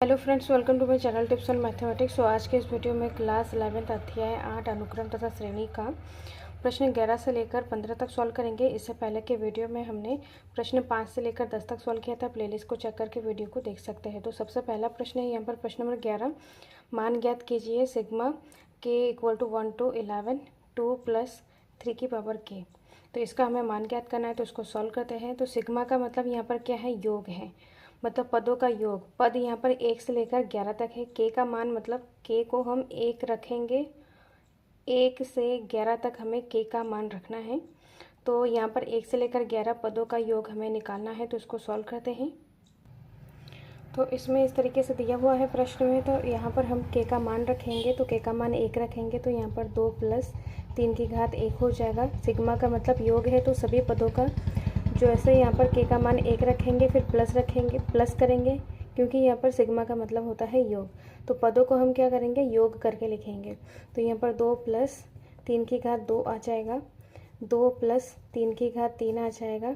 Hello friends, welcome to my channel tips on mathematics. तो आज के इस वीडियो में क्लास 11th अध्याय 8 अनुक्रम तथा श्रेणी का प्रश्न 11 से लेकर 15 तक सॉल्व करेंगे। इससे पहले के वीडियो में हमने प्रश्न 5 से लेकर 10 तक सॉल्व किया था। प्लेलिस्ट को चेक करके वीडियो को देख सकते हैं। तो सबसे पहला प्रश्न है यहाँ पर प्रश्न नंबर 11। मान ज्ञात कीजिए sigma k equal to 1 to 11 2 + 3 की पावर k। तो इसका हमें मान ज्ञात करना है, तो इसको सॉल्व करते हैं। तो सिग्मा का मतलब यहाँ पर क्या है, योग है, मतलब पदों का योग। पद यहाँ पर 1 से लेकर 11 तक है। के का मान मतलब के को हम 1 रखेंगे, 1 से 11 तक हमें के का मान रखना है। तो यहाँ पर 1 से लेकर 11 पदों का योग हमें निकालना है। तो इसको सॉल्व करते हैं। तो इसमें इस तरीके से दिया हुआ है प्रश्न में। तो यहाँ पर हम के का मान रखेंगे, तो के का मान 1 रखेंगे, तो यहाँ पर 2 + 3 की घात 1 हो जाएगा। सिग्मा का मतलब योग है, तो सभी पदों का जो ऐसे यहाँ पर के का मान 1 रखेंगे, फिर प्लस रखेंगे, प्लस करेंगे, क्योंकि यहाँ पर सिग्मा का मतलब होता है योग। तो पदों को हम क्या करेंगे, योग करके लिखेंगे। तो यहाँ पर 2 + 3 की घात 2 आ जाएगा, 2 + 3 की घात 3 आ जाएगा,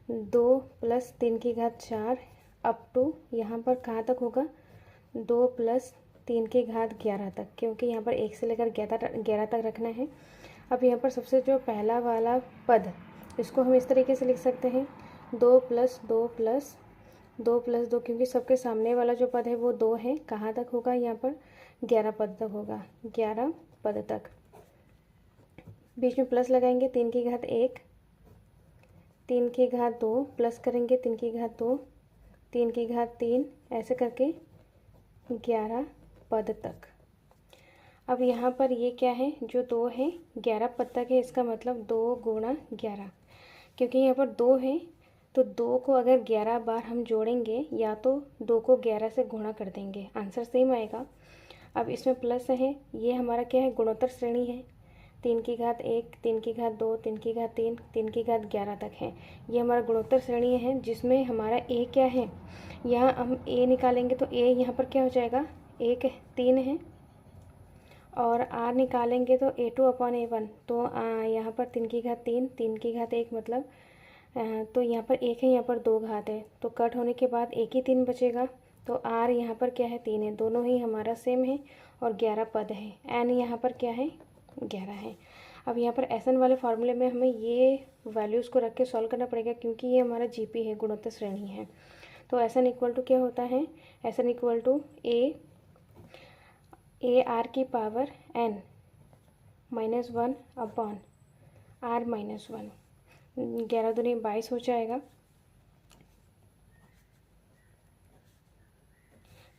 2 + 3 की घात 4 अप टू यहाँ पर कहाँ तक होगा, 2 + 3 की घात 11 तक, क्योंकि यहाँ पर 1 से लेकर 11 तक रखना है। अब यहाँ पर सबसे जो पहला वाला पद, इसको हम इस तरीके से लिख सकते हैं, 2 + 2 + 2 + 2, क्योंकि सबके सामने वाला जो पद है वो 2 है। कहाँ तक होगा, यहाँ पर 11 पद तक होगा, 11 पद तक। बीच में प्लस लगाएंगे, 3 की घात 1, 3 की घात 2, प्लस करेंगे 3 की घात 2, 3 की घात 3, ऐसे करके 11 पद तक। अब यहाँ पर ये क्या है, जो 2 है 11 पद तक है, इसका मतलब 2 × 11, क्योंकि यहाँ पर 2 है, तो 2 को अगर 11 बार हम जोड़ेंगे, या तो 2 को 11 से गुणा कर देंगे, आंसर सेम आएगा। अब इसमें प्लस है, ये हमारा क्या है, गुणोत्तर श्रेणी है। 3 की घात 1, 3 की घात 2, 3 की घात 3, 3 की घात 11 तक है। ये हमारा गुणोत्तर श्रेणी है, जिसमें हमारा ए क्या है, यहाँ हम ए निकालेंगे, तो ए यहाँ पर क्या हो जाएगा, 1 3 है, और आर निकालेंगे तो A2/A1, तो यहाँ पर 3 की घात 3, 3 की घात 1, मतलब तो यहाँ पर 1 है, यहाँ पर 2 घात है, तो कट होने के बाद 1 ही 3 बचेगा। तो आर यहाँ पर क्या है, 3 है, दोनों ही हमारा सेम है, और 11 पद है। एन यहाँ पर क्या है, 11 है। अब यहाँ पर एस एन वाले फार्मूले में हमें ये वैल्यूज़ को रख के सॉल्व करना पड़ेगा, क्योंकि ये हमारा जीपी है, गुणोत्तर श्रेणी है। तो एस एन इक्वल टू क्या होता है, S N equal to A R की पावर n -1 अपॉन r -1, 11 दूनी 22 हो जाएगा,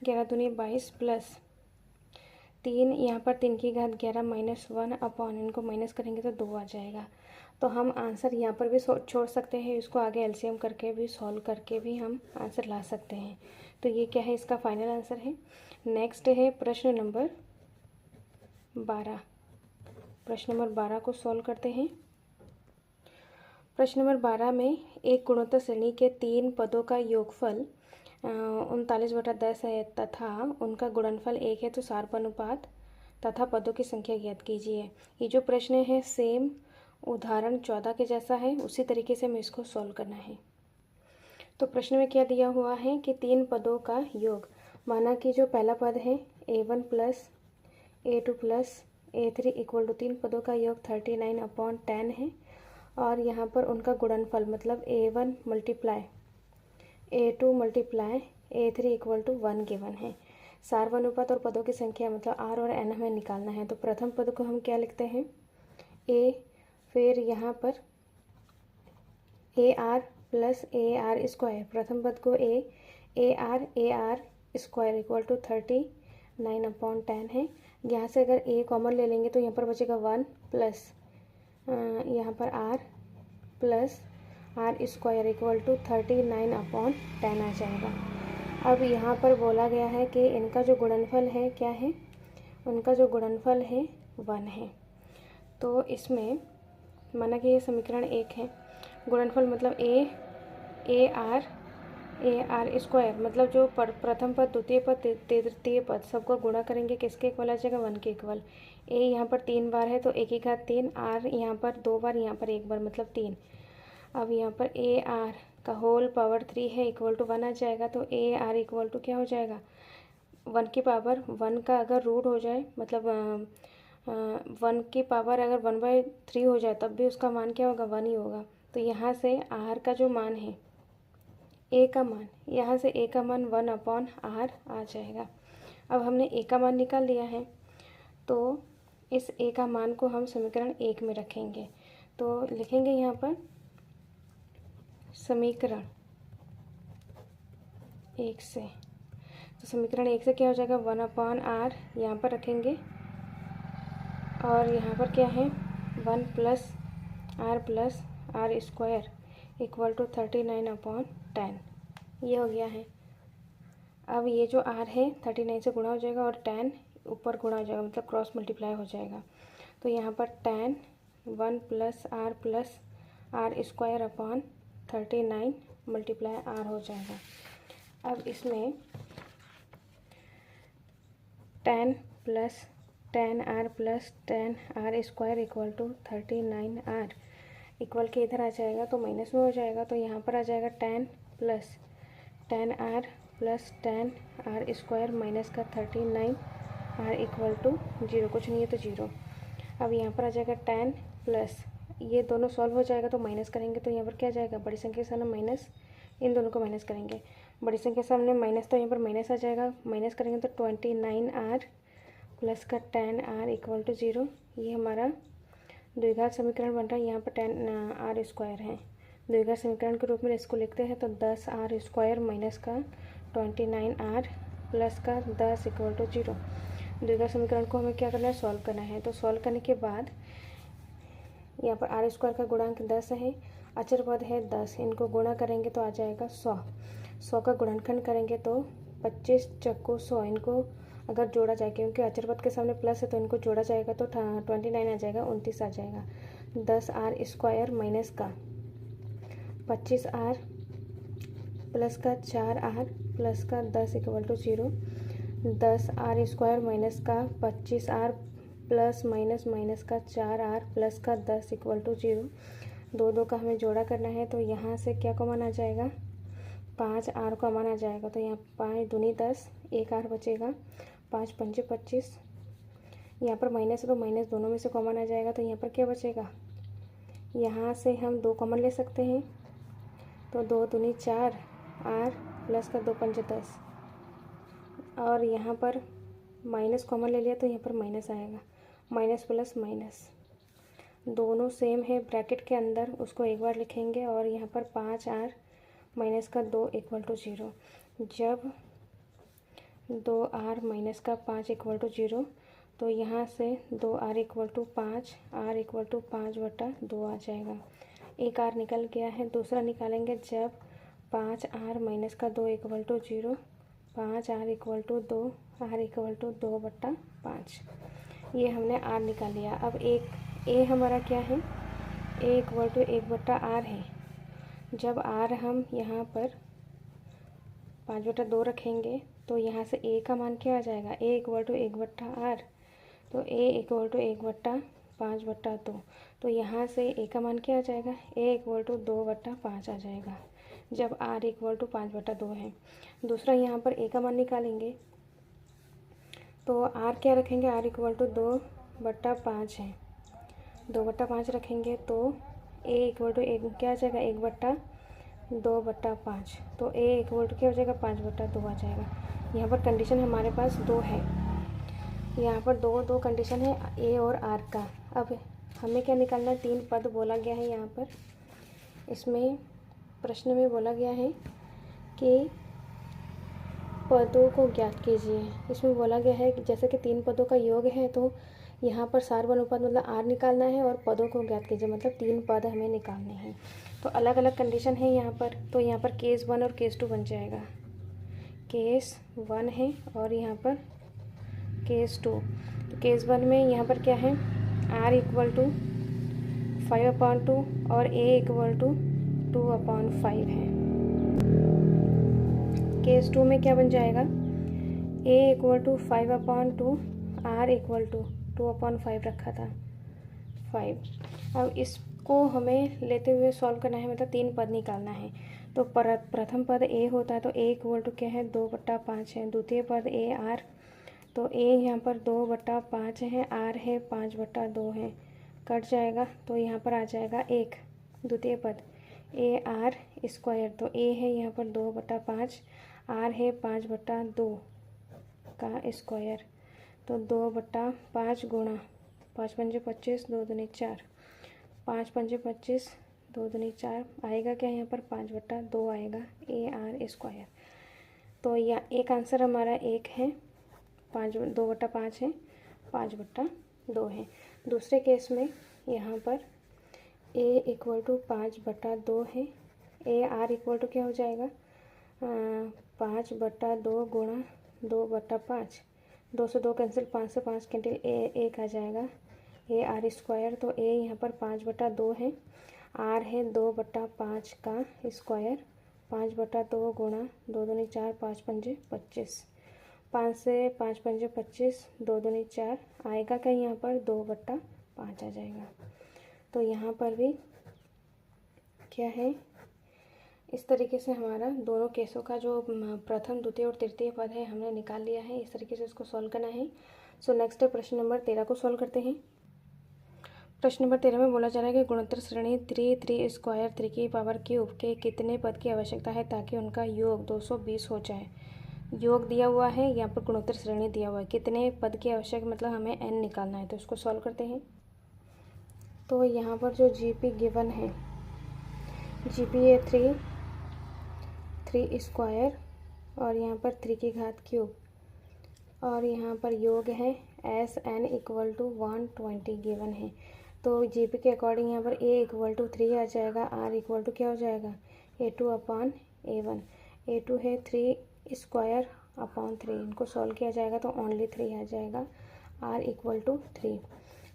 11 दूनी 22 प्लस 3, यहाँ पर 3 की घात 11 -1 अपॉन, इनको माइनस करेंगे तो 2 आ जाएगा। तो हम आंसर यहाँ पर भी छोड़ सकते हैं, इसको आगे एलसीएम करके भी, सॉल्व करके भी हम आंसर ला सकते हैं। तो ये क्या है, इसका फाइनल आंसर है। नेक्स्ट है प्रश्न नंबर 12। प्रश्न नंबर 12 को सॉल्व करते हैं। प्रश्न नंबर 12 में एक गुणोत्तर श्रेणी के 3 पदों का योगफल 39/10 है, तथा उनका गुणनफल 1 है, तो सार्वनुपात तथा पदों की संख्या ज्ञात कीजिए। ये जो प्रश्न है सेम उदाहरण 14 के जैसा है, उसी तरीके से हमें इसको सॉल्व करना है। तो प्रश्न में क्या दिया हुआ है कि 3 पदों का योग, माना कि जो पहला पद है A1 + A2 + A3 equal to 3 पदों का योग 39/10 है, और यहाँ पर उनका गुणनफल मतलब A1 × A2 × A3 equal to 1 given है। सार्वनुपात और पदों की संख्या मतलब R और N हमें निकालना है। तो प्रथम पद को हम क्या लिखते हैं, A, फिर यहाँ पर AR + AR², प्रथम पद को AR² इक्वल टू 39/10 है। यहाँ से अगर A कॉमन ले लेंगे तो यहाँ पर बचेगा 1 प्लस यहाँ पर R + R² इक्वल टू 39/10 आ जाएगा। अब यहाँ पर बोला गया है कि इनका जो गुणनफल है क्या है, उनका जो गुणनफल है 1 है। तो इसमें माना कि ये समीकरण 1 है, गुणनफल मतलब AR² मतलब जो प्रथम पद, द्वितीय पद, तृतीय पद सबको गुणा करेंगे, किसके इक्वल आ जाएगा, 1 के इक्वल। A यहाँ पर 3 बार है, तो 1 की घात 3, R यहाँ पर 2 बार, यहाँ पर 1 बार, मतलब 3। अब यहाँ पर AR का होल पावर 3 है, इक्वल टू 1 आ जाएगा। तो AR इक्वल टू क्या हो जाएगा, 1 की पावर 1 का अगर रूट हो जाए, मतलब 1 की पावर अगर 1/3 हो जाए तब भी उसका मान क्या होगा, 1 ही होगा। तो यहाँ से आर का जो मान है, ए का मान, यहाँ से ए का मान 1/r आ जाएगा। अब हमने ए का मान निकाल लिया है, तो इस ए का मान को हम समीकरण 1 में रखेंगे। तो लिखेंगे यहाँ पर समीकरण 1 से, तो समीकरण 1 से क्या हो जाएगा, 1/r यहाँ पर रखेंगे, और यहाँ पर क्या है 1 + r² = 39/10, ये हो गया है। अब ये जो r है 39 से गुणा हो जाएगा और 10 ऊपर गुणा हो जाएगा, मतलब क्रॉस मल्टीप्लाई हो जाएगा। तो यहाँ पर 10 1 + r² 39 × r हो जाएगा। अब इसमें 10 + 10r + 10r² = 39r इक्वल के इधर आ जाएगा तो माइनस में हो जाएगा। तो यहाँ पर आ जाएगा 10 + 10r + 10r² माइनस का 39r = 0, कुछ नहीं है तो 0। अब यहाँ पर आ जाएगा 10 प्लस, ये दोनों सॉल्व हो जाएगा तो माइनस करेंगे तो यहाँ पर क्या आ जाएगा, बड़ी संख्या के सामने माइनस, इन दोनों को माइनस करेंगे, बड़ी संख्या के सामने माइनस तो यहाँ पर माइनस आ जाएगा, माइनस करेंगे तो 29r प्लस का 10r = 0। ये हमारा द्विघात समीकरण बन रहा है। यहाँ पर 10r² है, द्विघात समीकरण के रूप में इसको लिखते हैं तो 10r² माइनस का 29r प्लस का 10 = 0। द्विघात समीकरण को हमें क्या करना है, सॉल्व करना है। तो सॉल्व करने के बाद यहाँ पर r² का गुणांक 10 है, अचर पद है 10, इनको गुणा करेंगे तो आ जाएगा 100। 100 का गुणनखंड करेंगे तो 25 × 100, इनको अगर जोड़ा जाए, क्योंकि अचर पद के सामने प्लस है तो इनको जोड़ा जाएगा तो 29 आ जाएगा, 29 आ जाएगा। 10r² माइनस का 25r प्लस का 4r प्लस का 10 = 0। 10r² माइनस का 25r प्लस माइनस माइनस का 4r प्लस का 10 = 0। 2 का हमें जोड़ा करना है तो यहाँ से क्या कॉमन आ जाएगा, 5r कॉमन आ जाएगा। तो यहाँ 5 दूनी 10, 1r बचेगा, 5 × 5 = 25। यहाँ पर माइनस है तो माइनस दोनों में से कॉमन आ जाएगा, तो यहाँ पर क्या बचेगा, यहाँ से हम 2 कॉमन ले सकते हैं तो 2 दूनी 4r प्लस का 2 × 5 = 10, और यहाँ पर माइनस कॉमन ले लिया तो यहाँ पर माइनस आएगा, माइनस प्लस माइनस दोनों सेम है ब्रैकेट के अंदर, उसको एक बार लिखेंगे, और यहाँ पर 5r माइनस का 2 = 0। जब 2r माइनस का 5 = 0 तो यहाँ से 2r = 5, r = 5/2 आ जाएगा। एक r निकल गया है, दूसरा निकालेंगे जब 5r माइनस का 2 = 0, 5r = 2, r = 2/5। ये हमने r निकाल लिया। अब एक a हमारा क्या है, a = 1/r है। जब r हम यहाँ पर 5/2 रखेंगे तो यहाँ से a का मान क्या आ जाएगा, a = 1/r, तो a = 1/5/2। तो यहाँ से a का मान क्या आ जाएगा, a = 2/5 आ जाएगा जब r = 5/2 है। दूसरा यहाँ पर a का मान निकालेंगे तो r क्या रखेंगे, r = 2/5 है, 2/5 रखेंगे तो a = क्या आ जाएगा, 1/2/5, तो a = क्या हो जाएगा, 5/2 आ जाएगा। यहाँ पर कंडीशन हमारे पास 2 है, यहाँ पर दो कंडीशन है a और r का। अब हमें क्या निकालना है, 3 पद बोला गया है यहाँ पर, इसमें प्रश्न में बोला गया है कि पदों को ज्ञात कीजिए। इसमें बोला गया है कि जैसे कि 3 पदों का योग है तो यहाँ पर सार अनुपात मतलब r निकालना है, और पदों को ज्ञात कीजिए मतलब 3 पद हमें निकालने हैं। तो अलग अलग कंडीशन है यहाँ पर, तो यहाँ पर केस 1 और केस 2 बन जाएगा। केस 1 है और यहाँ पर केस 2। तो केस 1 में यहाँ पर क्या है, r = 5/2 और a = 2/5 है। केस 2 में क्या बन जाएगा, a = 5/2, r = 2/5 रखा था 5। अब इसको हमें लेते हुए सॉल्व करना है, मतलब 3 पद निकालना है। तो प्रथम पद ए होता है तो ए इक्वल टू क्या है 2/5 है। द्वितीय पद ए आर, तो ए यहाँ पर 2/5 है, आर है 5/2 है, कट जाएगा तो यहाँ पर आ जाएगा 1। द्वितीय पद ए आर स्क्वायर, तो ए है यहाँ पर 2/5, आर है 5/2 का स्क्वायर, तो 2/5 गुणा 5 पंजे 25, 2 दूनी 4, 5 पंजे 25, 2 दूनी 4 आएगा क्या यहाँ पर 5/2 आएगा ए आर स्क्वायर। तो या एक आंसर हमारा 1 है, 2/5 है, 5/2 है। दूसरे केस में यहाँ पर a इक्वल टू 5/2 है, ए आर इक्वल टू क्या हो जाएगा 5/2 गुणा 2/5, 2 से 2 कैंसिल, 5 से 5 कैंसिल, ए 1 आ जाएगा ए आर स्क्वायर। तो ए यहाँ पर 5/2 है, आर है 2/5 का स्क्वायर, 5/2 गुणा 2 दूनी 4, 5 पंजे 25, 5 से 5 पंजे 25, 2 दूनी 4 आएगा क्या यहाँ पर 2/5 आ जाएगा। तो यहाँ पर भी क्या है, इस तरीके से हमारा दोनों केसों का जो प्रथम, द्वितीय और तृतीय पद है हमने निकाल लिया है। इस तरीके से इसको सॉल्व करना है। सो नेक्स्ट प्रश्न नंबर 13 को सॉल्व करते हैं। प्रश्न नंबर 13 में बोला जा रहा है कि गुणोत्तर श्रेणी 3 स्क्वायर 3 की पावर क्यूब के कितने पद की आवश्यकता है ताकि उनका योग 220 हो जाए। योग दिया हुआ है, यहाँ पर गुणोत्तर श्रेणी दिया हुआ है, कितने पद की आवश्यक मतलब हमें n निकालना है। तो इसको सॉल्व करते हैं। तो यहाँ पर जो जीपी गिवन है, जीपी है 3 स्क्वायर और यहाँ पर 3 की घात क्यूब, और यहाँ पर योग है S N equal to 120 given है। तो जीपी के अकॉर्डिंग यहाँ पर ए इक्वल टू 3 आ जाएगा, आर इक्वल टू क्या हो जाएगा A2/A1, A2 है 3 स्क्वायर अपॉन 3, इनको सॉल्व किया जाएगा तो ओनली 3 आ जाएगा, आर इक्वल टू 3।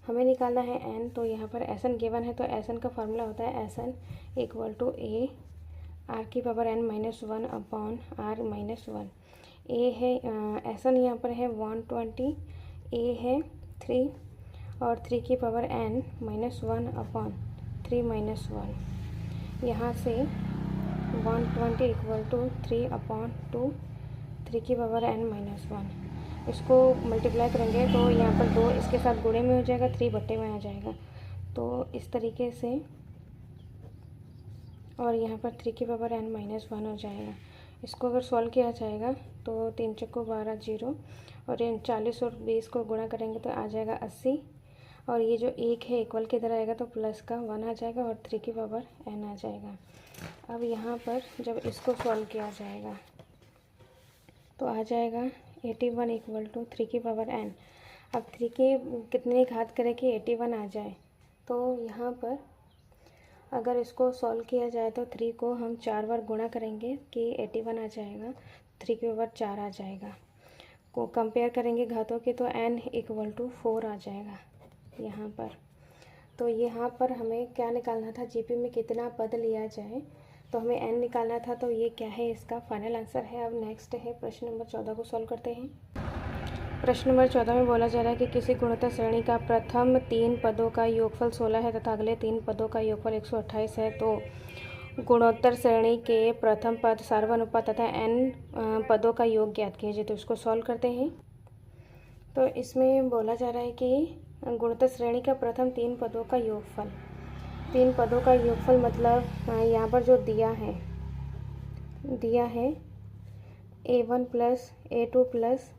हमें निकालना है एन, तो यहाँ पर एस एन गिवन है तो एस एन का फार्मूला होता है S N equal to A R की power n -1 upon R -1। A है एस एन यहाँ पर है 120, ए है 3 और 3 की पावर n -1 अपॉन 3 -1, यहाँ से 120 इक्वल टू 3/2, 3 की पावर n -1। इसको मल्टीप्लाई करेंगे तो यहाँ पर 2 इसके साथ गुणे में हो जाएगा, 3 बट्टे में आ जाएगा। तो इस तरीके से, और यहाँ पर 3 की पावर n -1 हो जाएगा। इसको अगर सॉल्व किया जाएगा तो 3 चक्को 12 0, और 40 और 20 को गुणा करेंगे तो आ जाएगा 80, और ये जो 1 है इक्वल के इधर आएगा तो प्लस का 1 आ जाएगा और 3 की पावर n आ जाएगा। अब यहाँ पर जब इसको सॉल्व किया जाएगा तो आ जाएगा 81 इक्वल टू 3 की पावर n। अब 3 की कितनी घात करें कि 81 आ जाए, तो यहाँ पर अगर इसको सॉल्व किया जाए तो 3 को हम 4 बार गुणा करेंगे कि 81 आ जाएगा, 3 की पावर 4 आ जाएगा। को कंपेयर करेंगे घातों के तो n इक्वल टू 4 आ जाएगा यहाँ पर। तो यहाँ पर हमें क्या निकालना था, जीपी में कितना पद लिया जाए, तो हमें n निकालना था। तो ये क्या है, इसका फाइनल आंसर है। अब नेक्स्ट है प्रश्न नंबर 14 को सॉल्व करते हैं। प्रश्न नंबर 14 में बोला जा रहा है कि किसी गुणोत्तर श्रेणी का प्रथम 3 पदों का योगफल 16 है तथा अगले 3 पदों का योगफल 128 है। तो गुणोत्तर श्रेणी के प्रथम पद, सार्वनुपात तथा n पदों का योग ज्ञात कीजिए। तो इसको सॉल्व करते हैं। तो इसमें बोला जा रहा है कि गुणोत्तर श्रेणी का प्रथम 3 पदों का योगफल, 3 पदों का योगफल मतलब यहाँ पर जो दिया है A1 plus A2 plus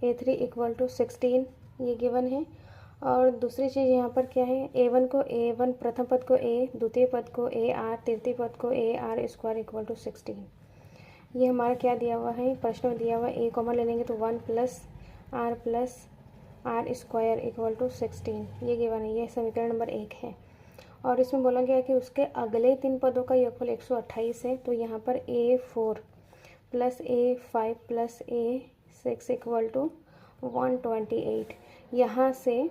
A3 equal to 16, ये गिवन है। और दूसरी चीज़ यहाँ पर क्या है, A1 को A1 प्रथम पद को A, द्वितीय पद को AR, तृतीय पद को AR स्क्वायर इक्वल टू 16। ये हमारा क्या दिया हुआ है, प्रश्न में दिया हुआ है। A कॉमन ले लेंगे तो 1 plus R square equal to 16, ये गिवन है। ये समीकरण नंबर 1 है। और इसमें बोला गया कि उसके अगले 3 पदों का योगफल 128 है। तो यहाँ पर A4 plus A5 plus A6 equal to 128। यहाँ से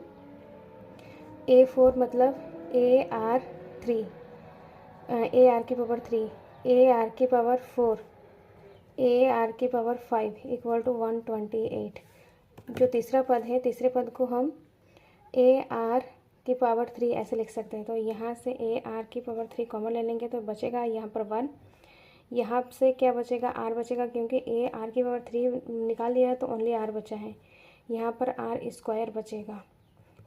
A4 मतलब AR3, AR की पावर 3, AR की पावर 4, AR की पावर 5 इक्वल टू 128। जो तीसरा पद है, तीसरे पद को हम AR की पावर 3 ऐसे लिख सकते हैं। तो यहाँ से AR की पावर 3 कॉमन ले लेंगे तो बचेगा यहाँ पर 1, यहाँ से क्या बचेगा, आर बचेगा, क्योंकि ए आर की पावर 3 निकाल दिया है तो ओनली आर बचा है। यहाँ पर आर स्क्वायर बचेगा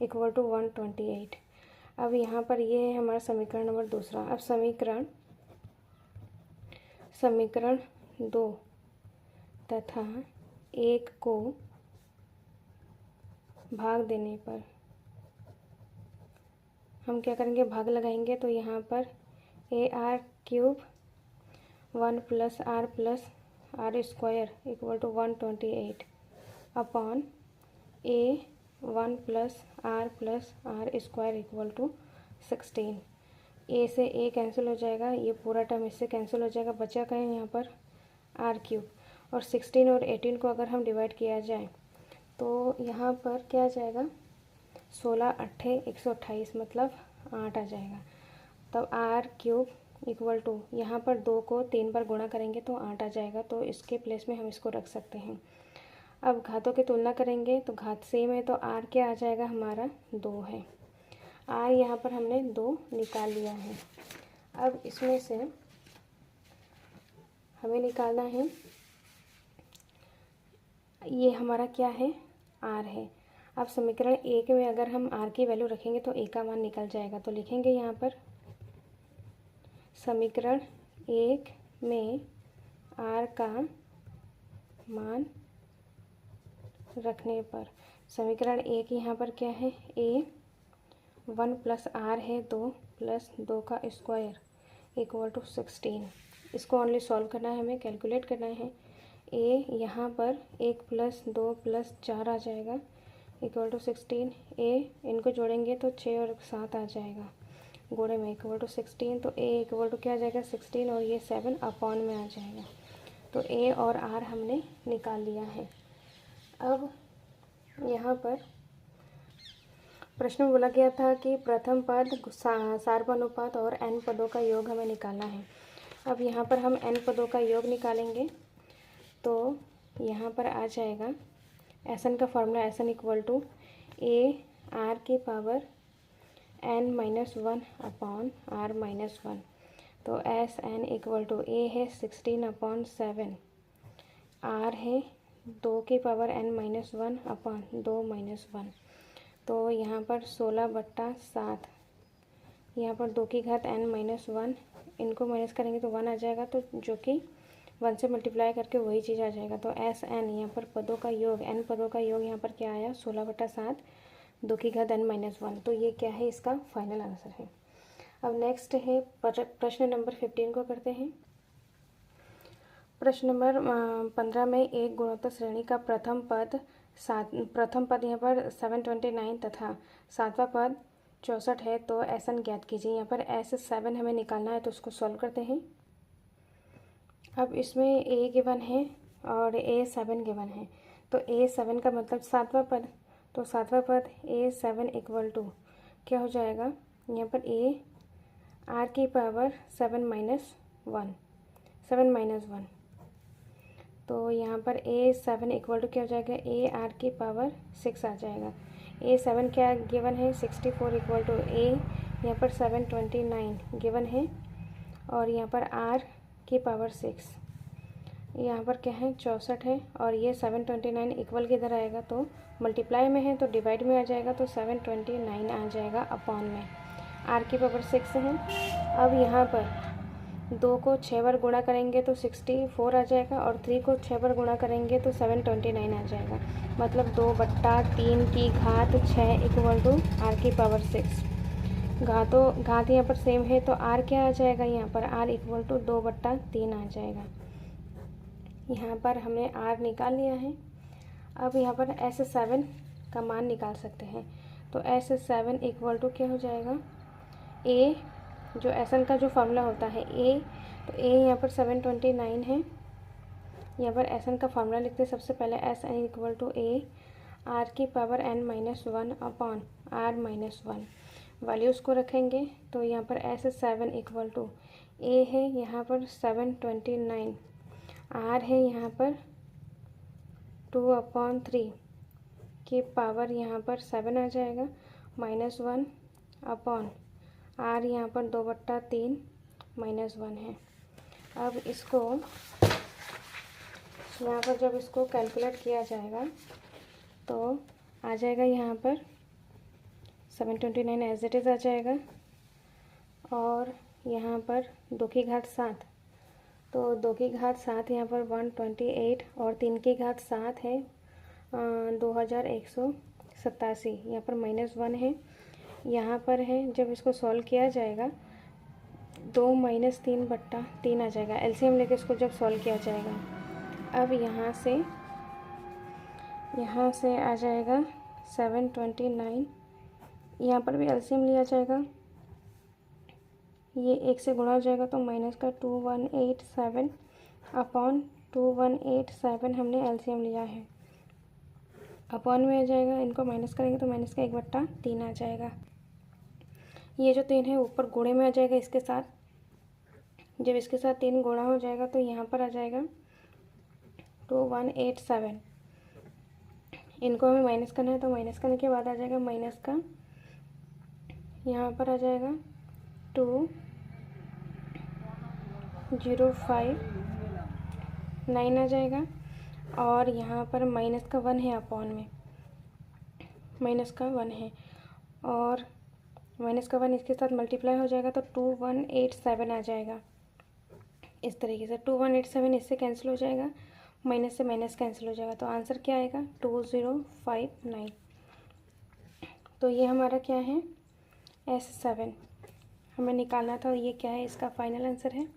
इक्वल टू 128। अब यहाँ पर ये है हमारा समीकरण नंबर दूसरा। अब समीकरण 2 तथा 1 को भाग देने पर हम क्या करेंगे, भाग लगाएंगे। तो यहाँ पर A R cube 1 plus R square equal to 128 upon A 1 plus R square equal to 16। A से ए कैंसिल हो जाएगा, ये पूरा टर्म इससे कैंसिल हो जाएगा, बचा क्या है यहाँ पर आर क्यूब। और 16 और 18 को अगर हम डिवाइड किया जाए तो यहाँ पर क्या आ जाएगा, 16 अट्ठे 128 मतलब 8 आ जाएगा। तब आर क्यूब इक्वल टू यहाँ पर 2 को 3 बार गुणा करेंगे तो 8 आ जाएगा। तो इसके प्लेस में हम इसको रख सकते हैं। अब घातों की तुलना करेंगे तो घात सेम है तो आर क्या आ जाएगा हमारा 2 है। आर यहाँ पर हमने 2 निकाल लिया है। अब इसमें से हमें निकालना है, ये हमारा क्या है, आर है। अब समीकरण 1 में अगर हम आर की वैल्यू रखेंगे तो ए का मान निकल जाएगा। तो लिखेंगे यहाँ पर समीकरण 1 में आर का मान रखने पर, समीकरण 1 यहाँ पर क्या है, ए 1 प्लस आर है 2 प्लस 2 का स्क्वायर इक्वल टू 16। इसको ओनली सॉल्व करना है, हमें कैलकुलेट करना है। ए यहाँ पर 1 प्लस 2 प्लस 4 आ जाएगा इक्वल टू 16। ए इनको जोड़ेंगे तो 6 और 7 आ जाएगा, गोड़े में इक्वल टू 16। तो ए इक्वल टू क्या आ जाएगा 16 और ये 7 अपॉन में आ जाएगा। तो ए और आर हमने निकाल लिया है। अब यहाँ पर प्रश्न में बोला गया था कि प्रथम पद सार्वनुपात और n पदों का योग हमें निकालना है। अब यहाँ पर हम n पदों का योग निकालेंगे तो यहाँ पर आ जाएगा एस एन का formula, S N equal to A R की पावर n-1 अपॉन r-1। तो S N equal to A है 16/7, आर है 2 की पावर n-1 अपॉन 2-1। तो यहाँ पर 16/7, यहाँ पर 2 की घात n-1, इनको माइनस करेंगे तो 1 आ जाएगा, तो जो कि 1 से मल्टीप्लाई करके वही चीज़ आ जाएगा। तो एस एन यहाँ पर पदों का योग, n पदों का योग यहाँ पर क्या आया 16/7 2 की घात n-1। तो ये क्या है, इसका फाइनल आंसर है। अब नेक्स्ट है प्रश्न नंबर 15 को करते हैं। प्रश्न नंबर 15 में एक गुणोत्तर श्रेणी का प्रथम पद यहाँ पर 729 तथा सातवां पद 64 है, तो एस एन ज्ञात कीजिए। यहाँ पर S7 हमें निकालना है तो उसको सॉल्व करते हैं। अब इसमें ए गिवन है और A7 गिवन है। तो A7 का मतलब सातवां पद, तो सातवां पद A7 इक्वल टू क्या हो जाएगा, यहाँ पर ए आर की पावर 7-1, तो यहाँ पर A7 इक्वल टू क्या हो जाएगा, ए आर की पावर 6 आ जाएगा। A7 क्या गिवन है 64 इक्वल टू ए यहाँ पर 729 गिवन है और यहाँ पर आर की पावर 6 यहाँ पर क्या है 64 है और ये 729 इक्वल किधर आएगा, तो मल्टीप्लाई में है तो डिवाइड में आ जाएगा, तो 729 आ जाएगा अपॉन में, आर की पावर 6 है। अब यहाँ पर 2 को 6 बार गुणा करेंगे तो 64 आ जाएगा और 3 को 6 बार गुणा करेंगे तो 729 आ जाएगा, मतलब 2/3 की घात 6 इक्वल टू आर की पावर 6। घात यहाँ पर सेम है तो आर क्या आ जाएगा, यहाँ पर आर इक्वल टू 2/3 आ जाएगा। यहाँ पर हमने आर निकाल लिया है। अब यहाँ पर S7 का मान निकाल सकते हैं। तो S7 इक्वल टू क्या हो जाएगा, ए जो एस एन का जो फार्मूला होता है ए, तो ए यहाँ पर 729 है। यहाँ पर एस एन का फार्मूला लिखते हैं सबसे पहले, S N equal to A R की power n-1 upon r-1। Values को रखेंगे तो यहाँ पर S7 इक्वल टू ए है यहाँ पर 729, आर है यहाँ पर 2/3 की पावर यहाँ पर 7 आ जाएगा, -1 अपॉन आर यहाँ पर 2/3 -1 है। अब इसको यहाँ पर जब इसको कैलकुलेट किया जाएगा तो आ जाएगा यहाँ पर 729 एज इट इज़ आ जाएगा। और यहाँ पर 2 की घात 7, तो 2 की घात 7 यहाँ पर 128 और 3 की घात 7 है 2187। यहाँ पर -1 है, यहाँ पर है। जब इसको सॉल्व किया जाएगा 2 - 3/3 आ जाएगा। एलसीएम लेके इसको जब सॉल्व किया जाएगा, अब यहाँ से आ जाएगा 729। यहाँ पर भी एलसीएम लिया जाएगा, ये 1 से गुणा हो जाएगा तो माइनस का 2187 अपॉन 2187 हमने एलसीएम लिया है। अपॉन में आ जाएगा, इनको माइनस करेंगे तो माइनस का 1/3 आ जाएगा। ये जो 3 है ऊपर गुणे में आ जाएगा इसके साथ। जब इसके साथ 3 गुणा हो जाएगा तो यहाँ पर आ जाएगा 2187। इनको हमें माइनस करना है तो माइनस करने के बाद आ जाएगा माइनस का, यहाँ पर आ जाएगा 2059 आ जाएगा। और यहाँ पर माइनस का 1 है, अपॉन में माइनस का 1 है और माइनस का 1 इसके साथ मल्टीप्लाई हो जाएगा तो 2187 आ जाएगा। इस तरीके से 2187 इससे कैंसिल हो जाएगा, माइनस से माइनस कैंसिल हो जाएगा, तो आंसर क्या आएगा 2059। तो ये हमारा क्या है S7 हमें निकालना था, और ये क्या है इसका फाइनल आंसर है।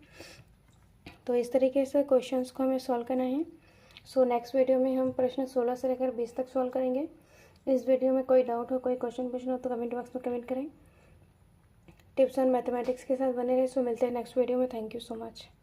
तो इस तरीके से क्वेश्चंस को हमें सॉल्व करना है। सो नेक्स्ट वीडियो में हम प्रश्न 16 से लेकर 20 तक सॉल्व करेंगे। इस वीडियो में कोई डाउट हो, कोई क्वेश्चन पूछना हो तो कमेंट बॉक्स में कमेंट करें। टिप्स ऑन मैथमेटिक्स के साथ बने रहे। सो मिलते हैं नेक्स्ट वीडियो में। Thank you so much.